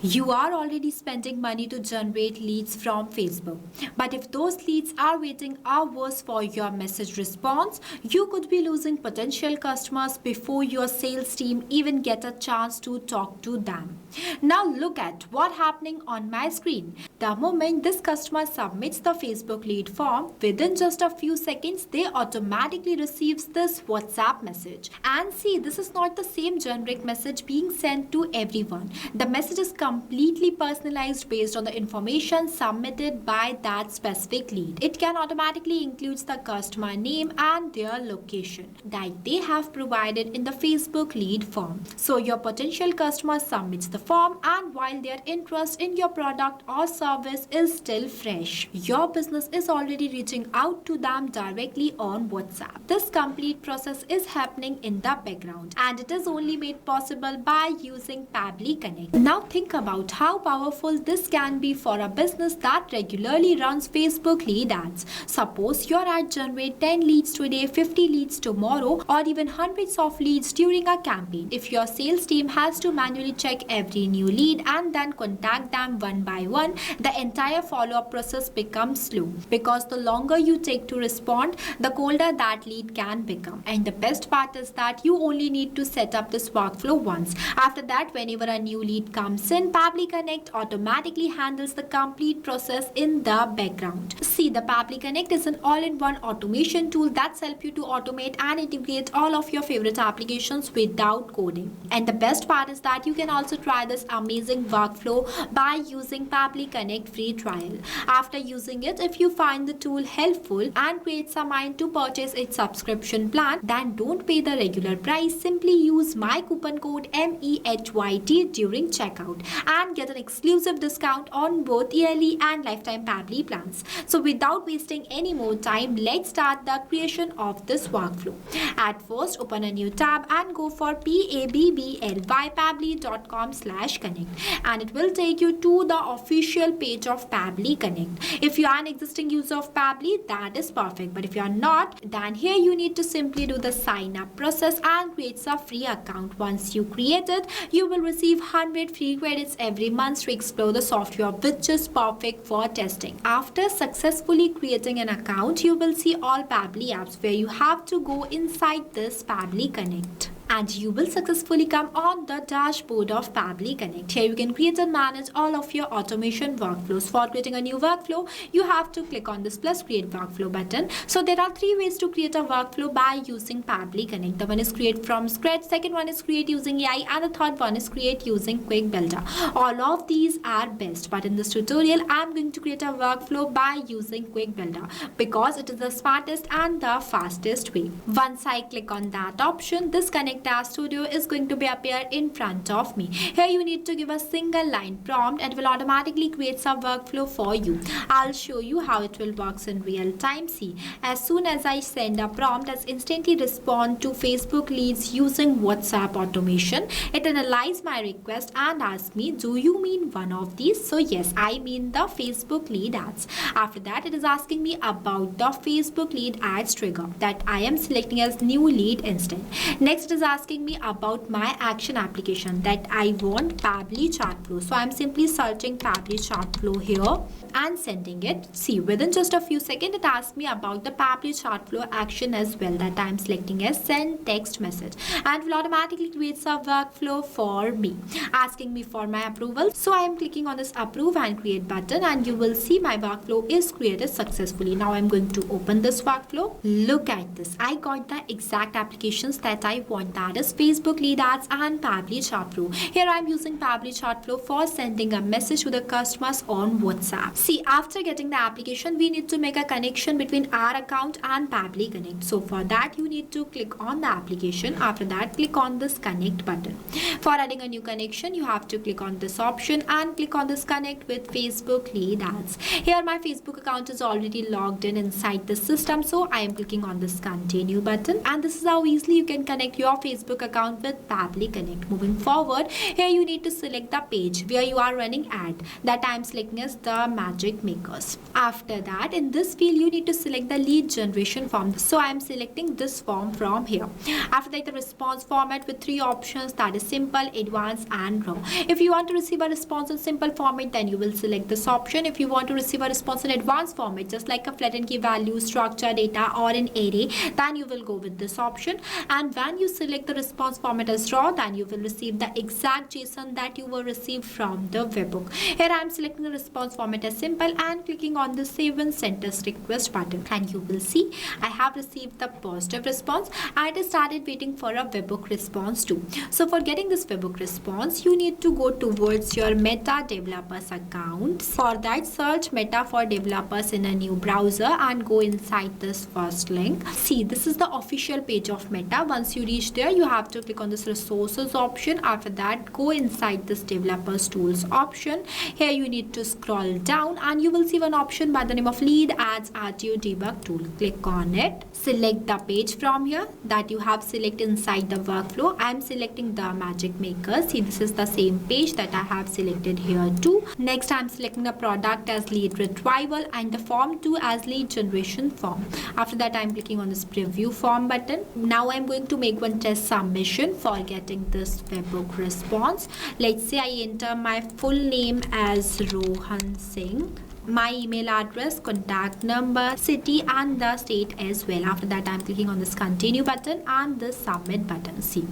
You are already spending money to generate leads from Facebook. But if those leads are waiting hours for your message response, you could be losing potential customers before your sales team even get a chance to talk to them. Now look at what's happening on my screen. The moment this customer submits the Facebook lead form, within just a few seconds, they automatically receives this WhatsApp message. And see, this is not the same generic message being sent to everyone. The message is completely personalized based on the information submitted by that specific lead. It can automatically include the customer name and their location that they have provided in the Facebook lead form. So your potential customer submits the form, and while their interest in your product or service is still fresh, your business is already reaching out to them directly on WhatsApp. This complete process is happening in the background, and it is only made possible by using Pabbly Connect. Now think about how powerful this can be for a business that regularly runs Facebook lead ads. Suppose your ad generates 10 leads today, 50 leads tomorrow, or even hundreds of leads during a campaign. If your sales team has to manually check every new lead and then contact them one by one, the entire follow-up process becomes slow, because the longer you take to respond, the colder that lead can become. And the best part is that you only need to set up this workflow once. After that, whenever a new lead comes in, Pabbly Connect automatically handles the complete process in the background. See, the Pabbly Connect is an all-in-one automation tool that's help you to automate and integrate all of your favorite applications without coding. And the best part is that you can also try this amazing workflow by using Pabbly Connect free trial. After using it, if you find the tool helpful and create some mind to purchase its subscription plan, then don't pay the regular price. Simply use my coupon code MEHYT during checkout and get an exclusive discount on both yearly and lifetime Pabbly plans. So without wasting any more time, let's start the creation of this workflow. At first, open a new tab and go for pabbly.com/connect, and it will take you to the official page of Pabbly Connect. If you are an existing user of Pabbly, that is perfect. But if you are not, then here you need to simply do the sign up process and create a free account. Once you create it, you will receive 100 free credits every month to explore the software, which is perfect for testing. After successfully creating an account, you will see all Pabbly apps where you have to go inside this Pabbly Connect, and you will successfully come on the dashboard of Pabbly Connect. Here you can create and manage all of your automation workflows. For creating a new workflow, you have to click on this plus create workflow button. So there are three ways to create a workflow by using Pabbly Connect. The one is create from scratch, second one is create using AI, and the third one is create using Quick Builder. All of these are best, but in this tutorial, I'm going to create a workflow by using Quick Builder because it is the smartest and the fastest way. Once I click on that option, this Connect Task Studio is going to be appear in front of me. Here you need to give a single line prompt and it will automatically create some workflow for you. I'll show you how it will work in real time. See, as soon as I send a prompt, it instantly respond to Facebook leads using WhatsApp automation. It analyzes my request and asks me, do you mean one of these? So yes, I mean the Facebook lead ads. After that, it is asking me about the Facebook lead ads trigger that I am selecting as new lead instant. Next, it is asking me about my action application that I want Pabbly chart flow. So I'm simply searching Pabbly chart flow here and sending it. See, within just a few seconds, it asks me about the Pabbly chart flow action as well that I'm selecting as send text message, and will automatically create a workflow for me, asking me for my approval. So I am clicking on this approve and create button, and you will see my workflow is created successfully. Now I'm going to open this workflow. Look at this. I got the exact applications that I want, that is Facebook lead ads and Pabbly chart flow. Here I'm using Pabbly chart flow for sending a message to the customers on WhatsApp. See, after getting the application, we need to make a connection between our account and Pabbly Connect. So for that, you need to click on the application. After that, click on this connect button. For adding a new connection, you have to click on this option and click on this connect with Facebook lead ads. Here my Facebook account is already logged in inside the system, so I am clicking on this continue button, and this is how easily you can connect your Facebook account with Pabbly Connect. Moving forward, here you need to select the page where you are running ad. That I am selecting as the Magic Makers. After that, in this field, you need to select the lead generation form. So I am selecting this form from here. After that, the response format with 3 options, that is simple, advanced and raw. If you want to receive a response in simple format, then you will select this option. If you want to receive a response in advanced format, just like a flattened key value, structure, data or an array, then you will go with this option. And when you select the response format as raw, then you will receive the exact JSON that you will receive from the webhook. Here I am selecting the response format as simple and clicking on the save and send test request button, and you will see I have received the positive response and it started waiting for a webhook response too. So for getting this webhook response, you need to go towards your Meta developers account. For that, search Meta for developers in a new browser and go inside this first link. See, this is the official page of Meta. Once you reach there, you have to click on this resources option. After that, go inside this developers tools option. Here you need to scroll down and you will see one option by the name of lead ads RTO debug tool. Click on it. Select the page from here that you have selected inside the workflow. I am selecting the Magic Makers. See, this is the same page that I have selected here too. Next, I am selecting the product as lead retrieval and the form 2 as lead generation form. After that, I am clicking on this preview form button. Now I am going to make one test submission for getting this webhook response. Let's say I enter my full name as Rohan Singh, my email address, contact number, city and the state as well. After that, I am clicking on this continue button and the submit button. See,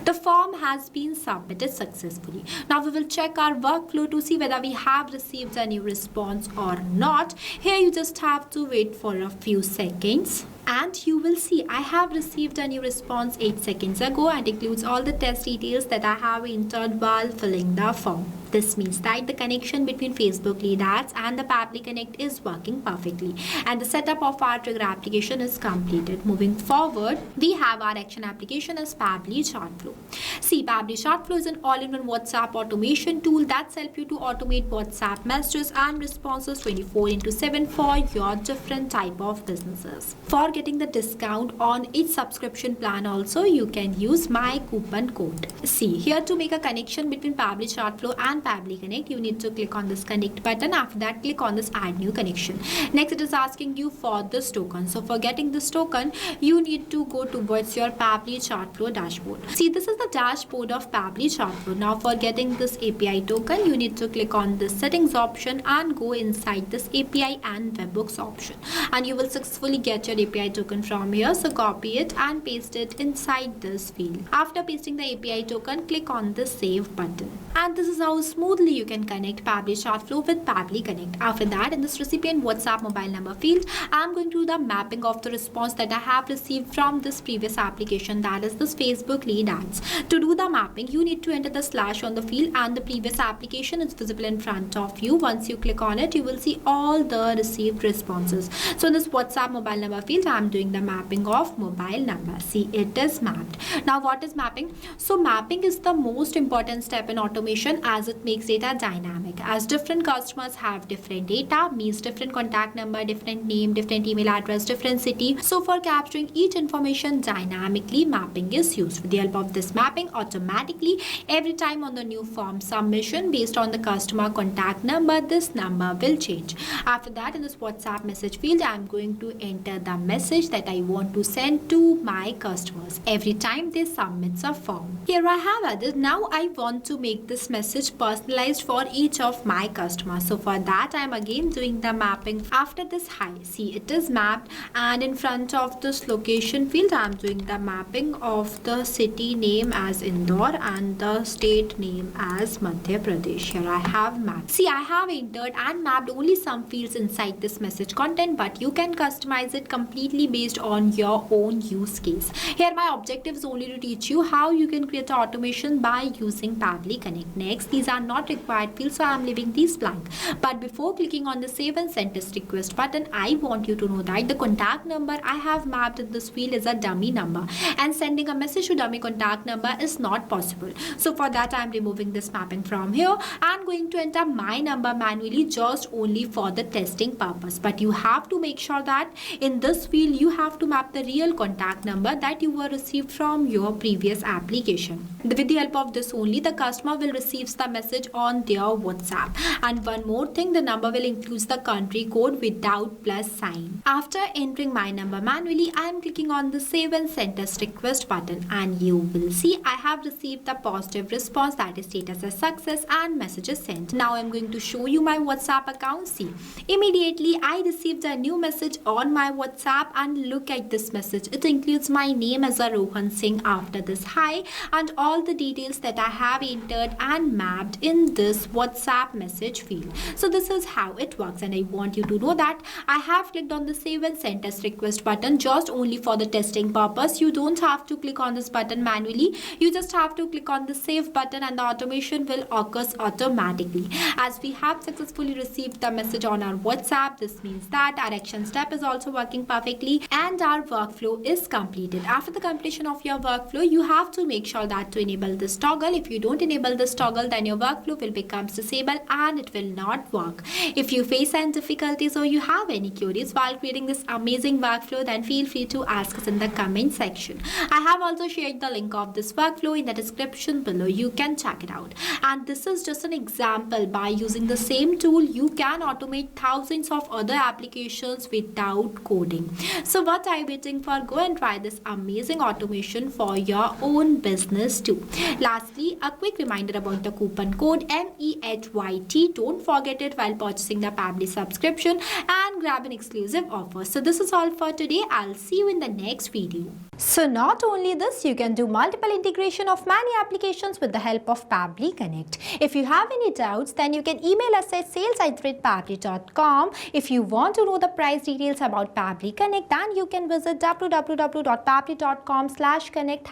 the form has been submitted successfully. Now we will check our workflow to see whether we have received a new response or not. Here you just have to wait for a few seconds. And you will see I have received a new response 8 seconds ago and includes all the test details that I have entered while filling the form. This means that the connection between Facebook lead ads and the Pabbly Connect is working perfectly and the setup of our trigger application is completed. Moving forward, we have our action application as Pabbly Chartflow. See, Pabbly Chartflow is an all-in-one WhatsApp automation tool that helps you to automate WhatsApp messages and responses 24/7 for your different type of businesses. For getting the discount on each subscription plan also, you can use my coupon code. See, here to make a connection between Pabbly Chartflow and Pabbly Connect, you need to click on this connect button. After that, click on this add new connection. Next, it is asking you for this token. So for getting this token, you need to go towards your Pabbly Chartflow dashboard. See, this is the dashboard of Pabbly Chartflow. Now for getting this API token, you need to click on this settings option and go inside this API and webhooks option, and you will successfully get your API token from here. So copy it and paste it inside this field. After pasting the API token, click on the save button. And this is how smoothly you can connect Pabbly Chartflow with Pabbly Connect. After that, in this recipient WhatsApp mobile number field, I am going to do the mapping of the response that I have received from this previous application, that is this Facebook lead ads. To do the mapping, you need to enter the slash on the field and the previous application is visible in front of you. Once you click on it, you will see all the received responses. So in this WhatsApp mobile number field, I am doing the mapping of mobile number. See, it is mapped. Now what is mapping? So mapping is the most important step in automation as it makes data dynamic. As different customers have different data, means different contact number, different name, different email address, different city. So for capturing each information dynamically, mapping is used. With the help of this mapping, automatically every time on the new form submission based on the customer contact number, this number will change. After that, in this WhatsApp message field, I am going to enter the message that I want to send to my customers every time they submit a form. Here I have added. Now I want to make this message personalized for each of my customers. So for that, I am again doing the mapping. After this hi, see, it is mapped, and in front of this location field, I am doing the mapping of the city name as Indore and the state name as Madhya Pradesh. Here I have mapped. See, I have entered and mapped only some fields inside this message content, but you can customize it completely based on your own use case. Here my objective is only to teach you how you can create automation by using Pabbly Connect. Next, these are not required fields, so I am leaving these blank. But before clicking on the save and send test request button, I want you to know that the contact number I have mapped in this field is a dummy number, and sending a message to dummy contact number is not possible. So for that, I am removing this mapping from here and going to enter my number manually just only for the testing purpose. But you have to make sure that in this field field, you have to map the real contact number that you were received from your previous application. With the help of this only, the customer will receive the message on their WhatsApp. And one more thing, the number will include the country code without plus sign. After entering my number manually, I am clicking on the save and send test request button, and you will see I have received the positive response, that is status as success and messages sent. Now I am going to show you my WhatsApp account. See, immediately I received a new message on my WhatsApp, and look at this message. It includes my name as a Rohan Singh after this hi, and all the details that I have entered and mapped in this WhatsApp message field. So this is how it works, and I want you to know that I have clicked on the save and send test request button just only for the testing purpose. You don't have to click on this button manually. You just have to click on the save button and the automation will occur automatically. As we have successfully received the message on our WhatsApp, this means that our action step is also working perfectly and our workflow is completed. After the completion of your workflow, you have to make sure that to enable this toggle. If you don't enable this toggle, then your workflow will become disabled and it will not work. If you face any difficulties or you have any queries while creating this amazing workflow, then feel free to ask us in the comment section. I have also shared the link of this workflow in the description below. You can check it out. And this is just an example. By using the same tool, you can automate thousands of other applications without coding. So what are you waiting for? Go and try this amazing automation for your own business too. Lastly, a quick reminder about the coupon code MEHYT. Don't forget it while purchasing the Pabbly subscription and grab an exclusive offer. So this is all for today. I'll see you in the next video. So not only this, you can do multiple integration of many applications with the help of Pabbly Connect. If you have any doubts, then you can email us at sales@pabbly.com. If you want to know the price details about Pabbly Connect, then you can visit www.pabbly.com/connect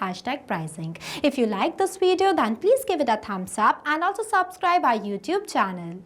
#pricing. If you like this video, then please give it a thumbs up and also subscribe our YouTube channel.